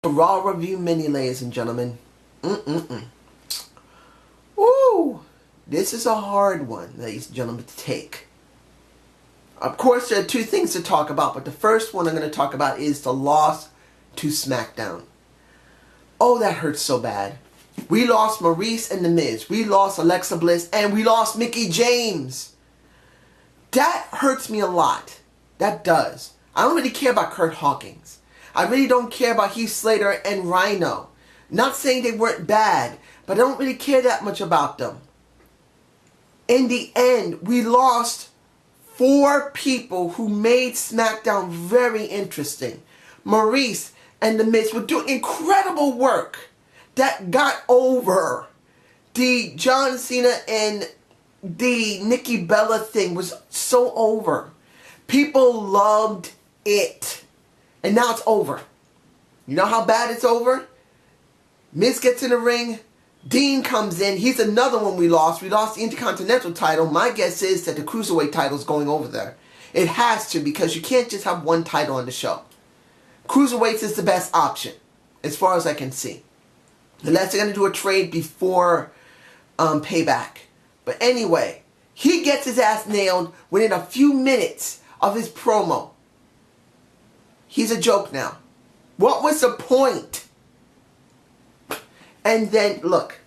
Raw review mini, ladies and gentlemen. Woo! This is a hard one, ladies and gentlemen, to take. Of course, there are two things to talk about, but the first one I'm going to talk about is the loss to SmackDown. Oh, that hurts so bad. We lost Maurice and The Miz. We lost Alexa Bliss, and we lost Mickie James. That hurts me a lot. That does. I don't really care about Kurt Hawkins. I really don't care about Heath Slater and Rhino. Not saying they weren't bad, but I don't really care that much about them. In the end, we lost 4 people who made SmackDown very interesting. Maurice and The Miz were doing incredible work that got over. The John Cena and the Nikki Bella thing was so over. People loved it. And now it's over. You know how bad it's over? Miz gets in the ring. Dean comes in. He's another one we lost. We lost the Intercontinental title. My guess is that the Cruiserweight title is going over there. It has to, because you can't just have one title on the show. Cruiserweights is the best option, as far as I can see. Unless they're going to do a trade before Payback. But anyway, he gets his ass nailed within a few minutes of his promo. He's a joke now. What was the point? And then, look.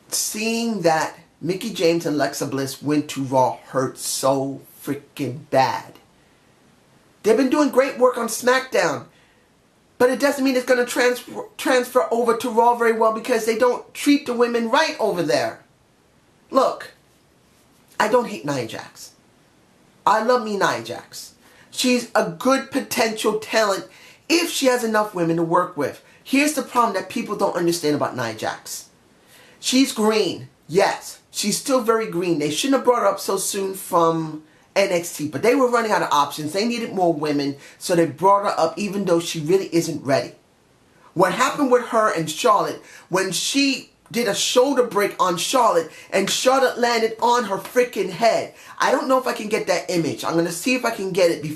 Seeing that Mickie James and Alexa Bliss went to Raw hurt so freaking bad. They've been doing great work on SmackDown. But it doesn't mean it's going to transfer over to Raw very well, because they don't treat the women right over there. Look. I don't hate Nia Jax. I love me Nia Jax. She's a good potential talent if she has enough women to work with. Here's the problem that people don't understand about Nia Jax. She's green. Yes, she's still very green. They shouldn't have brought her up so soon from NXT, but they were running out of options. They needed more women, so they brought her up even though she really isn't ready. What happened with her and Charlotte, when she did a shoulder break on Charlotte, and Charlotte landed on her freaking head. I don't know if I can get that image. I'm going to see if I can get it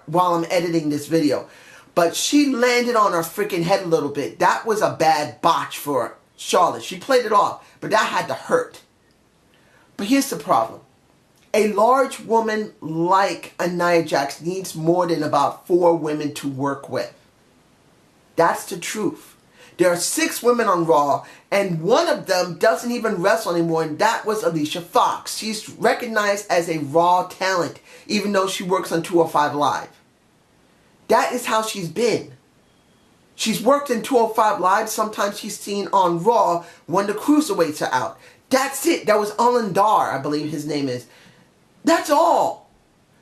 while I'm editing this video. But she landed on her freaking head a little bit. That was a bad botch for Charlotte. She played it off, but that had to hurt. But here's the problem. A large woman like a Nia Jax needs more than about 4 women to work with. That's the truth. There are 6 women on Raw, and one of them doesn't even wrestle anymore, and that was Alicia Fox. She's recognized as a Raw talent, even though she works on 205 Live. That is how she's been. She's worked in 205 Live. Sometimes she's seen on Raw when the Cruiserweights are out. That's it. That was Dar, I believe his name is. That's all.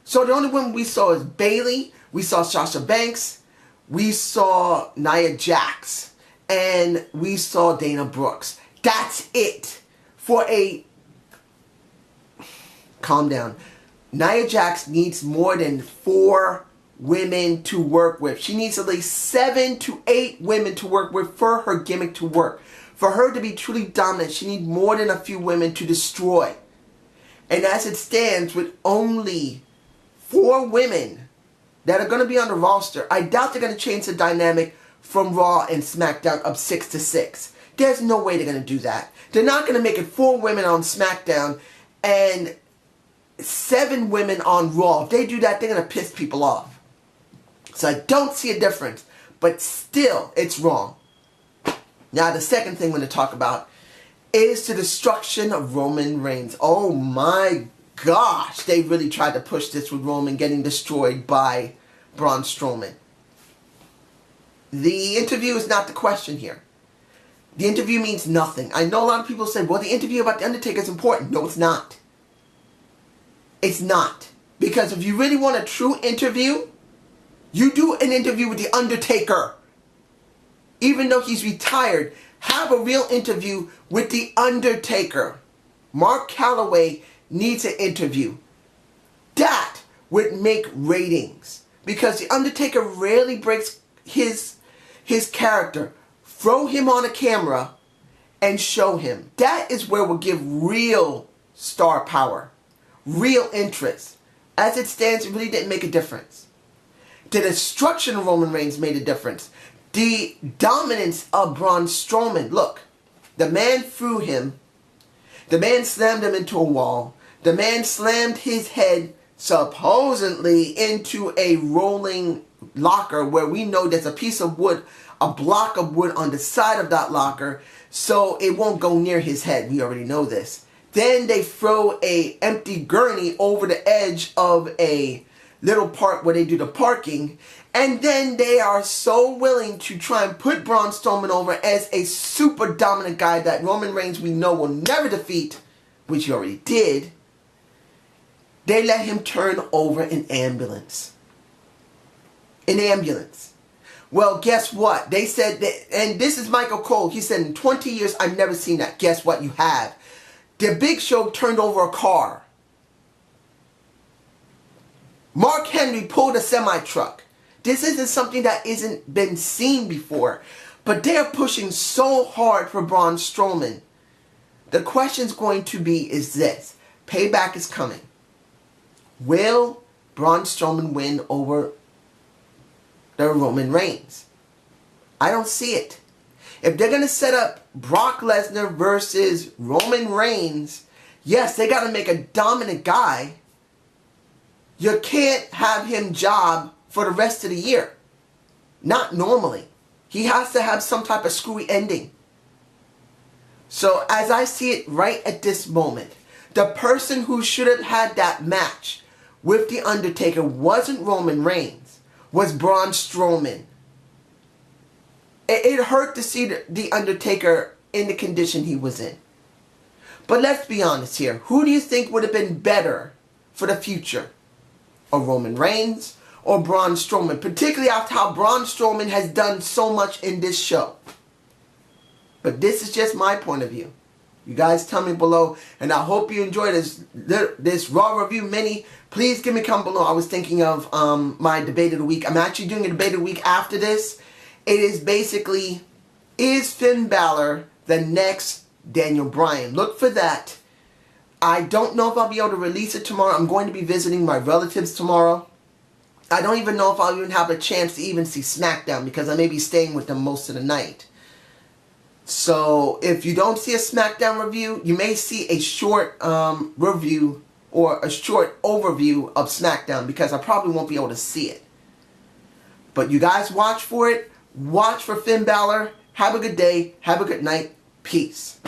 So the only women we saw is Bayley. We saw Sasha Banks. We saw Nia Jax. And we saw Dana Brooks. That's it. Calm down. Nia Jax needs more than 4 women to work with. She needs at least 7 to 8 women to work with for her gimmick to work. For her to be truly dominant, she needs more than a few women to destroy. And as it stands, with only 4 women that are going to be on the roster, I doubt they're going to change the dynamic from Raw and SmackDown up 6-6. There's no way they're going to do that. They're not going to make it 4 women on SmackDown and 7 women on Raw. If they do that, they're going to piss people off. So I don't see a difference. But still, it's wrong. Now, the second thing we're going to talk about is the destruction of Roman Reigns. Oh my gosh. They really tried to push this with Roman getting destroyed by Braun Strowman. The interview is not the question here. The interview means nothing. I know a lot of people say, well, the interview about The Undertaker is important. No, it's not. It's not. Because if you really want a true interview, you do an interview with The Undertaker. Even though he's retired, have a real interview with The Undertaker. Mark Calloway needs an interview. That would make ratings. Because The Undertaker rarely breaks his character. Throw him on a camera and show him. That is where we'll give real star power. Real interest. As it stands, it really didn't make a difference. The destruction of Roman Reigns made a difference. The dominance of Braun Strowman. Look, the man threw him. The man slammed him into a wall. The man slammed his head supposedly into a rolling locker where we know there's a piece of wood, a block of wood on the side of that locker, so it won't go near his head. We already know this. Then they throw a empty gurney over the edge of a little park where they do the parking, and then they are so willing to try and put Braun Strowman over as a super dominant guy that Roman Reigns we know will never defeat, which he already did. They let him turn over an ambulance. An ambulance. Well, guess what? They said that, and this is Michael Cole. He said, in 20 years, I've never seen that. Guess what? You have. The Big Show turned over a car. Mark Henry pulled a semi-truck. This isn't something that isn't been seen before. But they're pushing so hard for Braun Strowman. The question's going to be is this. Payback is coming. Will Braun Strowman win over the Roman Reigns? I don't see it. If they're going to set up Brock Lesnar versus Roman Reigns, yes, they got to make a dominant guy. You can't have him job for the rest of the year. Not normally. He has to have some type of screwy ending. So as I see it right at this moment, the person who should have had that match with The Undertaker wasn't Roman Reigns, was Braun Strowman. It hurt to see The Undertaker in the condition he was in. But let's be honest here. Who do you think would have been better for the future? A Roman Reigns or Braun Strowman? Particularly after how Braun Strowman has done so much in this show. But this is just my point of view. You guys tell me below, and I hope you enjoyed this Raw review mini. Please give me a comment below. I was thinking of my debate of the week. I'm actually doing a debate of the week after this. It is basically, is Finn Balor the next Daniel Bryan? Look for that. I don't know if I'll be able to release it tomorrow. I'm going to be visiting my relatives tomorrow. I don't even know if I'll even have a chance to even see SmackDown because I may be staying with them most of the night. So, if you don't see a SmackDown review, you may see a short review or a short overview of SmackDown because I probably won't be able to see it. But you guys watch for it. Watch for Finn Balor. Have a good day. Have a good night. Peace.